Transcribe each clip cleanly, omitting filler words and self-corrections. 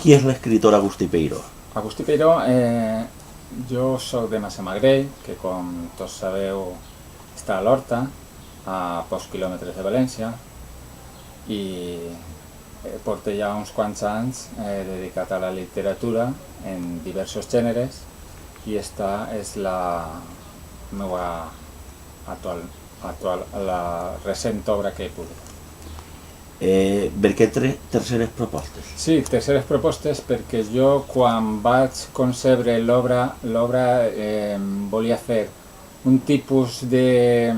Qui és l'escriptor Agustí Peiró? Agustí Peiró, jo soc de Massamagrell, que com tots sabeu està a l'Horta, a pocs quilòmetres de València, i porto ja uns quants anys dedicat a la literatura en diversos gèneres, i esta és la meva la recent obra que he publicat. Per què terceres propostes? Sí, terceres propostes perquè jo quan vaig concebre l'obra volia fer un tipus de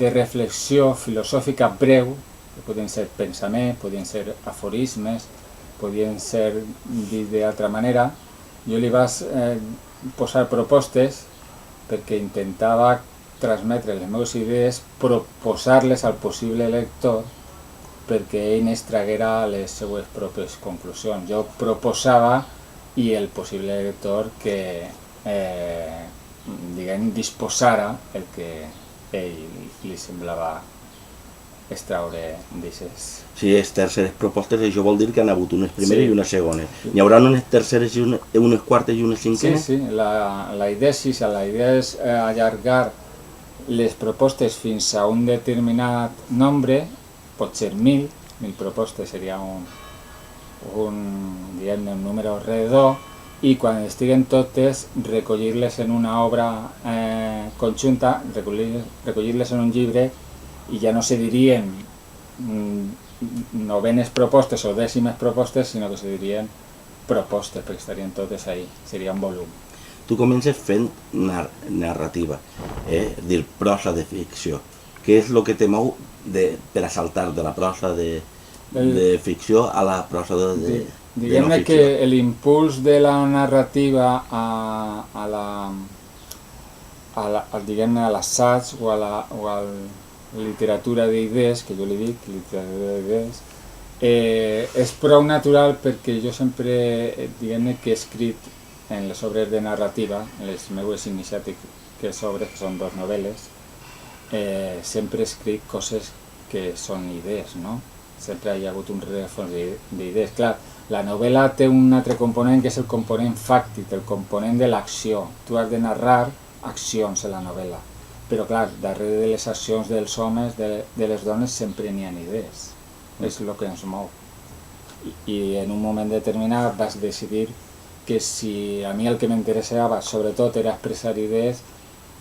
reflexió filosòfica breu, que podien ser pensaments, podien ser aforismes, podien ser dit d'altra manera. Jo li vaig posar propostes perquè intentava transmetre les meves idees, proposar-les al possible lector perquè ell n'extraguera les seues pròpies conclusions. Jo proposava i el possible lector que disposara el que ell li semblava extraure d'aixes. Si és terceres propostes, això vol dir que han hagut unes primeres i unes segones. Hi haurà unes terceres, unes quartes i unes cinquenes? Sí, la idea és així, la idea és allargar les propostes fins a un determinat nombre, pot ser 1.000 propostes seria un número redó, i quan estiguen totes recollir-les en una obra conjunta, recollir-les en un llibre, i ja no se dirien novenes propostes o dècimes propostes, sinó que se dirien propostes, perquè estarien totes ahí, seria un volum. Tu comences fent narrativa, és dir, prosa de ficció. Què és el que te mou per a saltar de la prosa de ficció a la prosa de no ficció? Diguem-ne que l'impuls de la narrativa a l'assaig o a la literatura d'idees, que jo li dic, literatura d'idees, és prou natural perquè jo sempre, diguem-ne que he escrit en les obres de narrativa, en les meues iniciàtiques obres, que són 2 novel·les, sempre he escrit coses que són idees, no? Sempre hi ha hagut un rerefons d'idees. Clar, la novel·la té un altre component que és el component fàctic, el component de l'acció. Tu has de narrar accions a la novel·la, però clar, darrere de les accions dels homes, de les dones, sempre n'hi ha idees. És el que ens mou. I en un moment determinat vas decidir que si a mi el que m'interessava sobretot era expressar idees,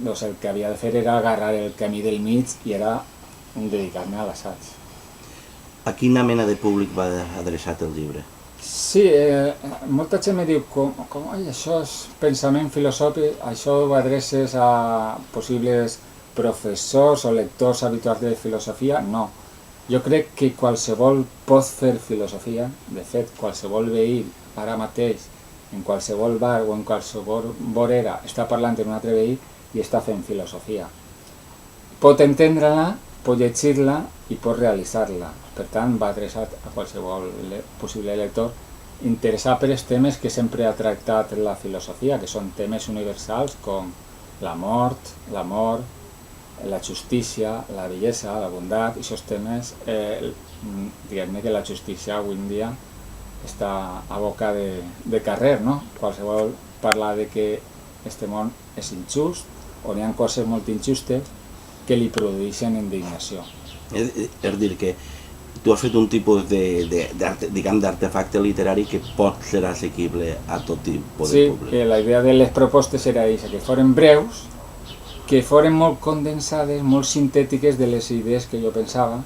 doncs el que havia de fer era agarrar el camí del mig i era dedicar-me a l'assaig. A quina mena de públic va adreçat el llibre? Sí, molta gent me diu això és pensament filosòfic, això ho adreces a possibles professors o lectors habituals de filosofia? No. Jo crec que qualsevol pot fer filosofia. De fet, qualsevol veí ara mateix, en qualsevol bar o en qualsevol vorera, està parlant amb un altre veí i està fent filosofia. Pot entendre-la, pot llegir-la i pot realitzar-la. Per tant, va adreçat a qualsevol possible lector interessat per els temes que sempre ha tractat la filosofia, que són temes universals com la mort, l'amor, la justícia, la bellesa, la bondat, i aquests temes, diguem-ne que la justícia avui en dia està a boca de carrer, no? Qualsevol parla de que aquest món és injust, on hi ha coses molt injustes que li produeixen indignació. És dir, que tu has fet un tipus d'artefacte literari que pot ser assequible a tot tipus de públic. Sí, la idea de les propostes era aquesta, que foren breus, que foren molt condensades, molt sintètiques de les idees que jo pensava,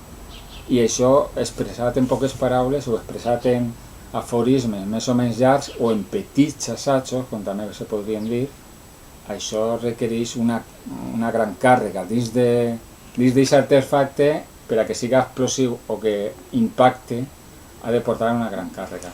i això expressat en poques paraules o expressat en aforismes més o menys llargs o en petits assajos, com també se podrien dir, això requereix una gran càrrega. Dins d'aquest artefacte, per a que siga explosiu o que impacte, ha de portar una gran càrrega.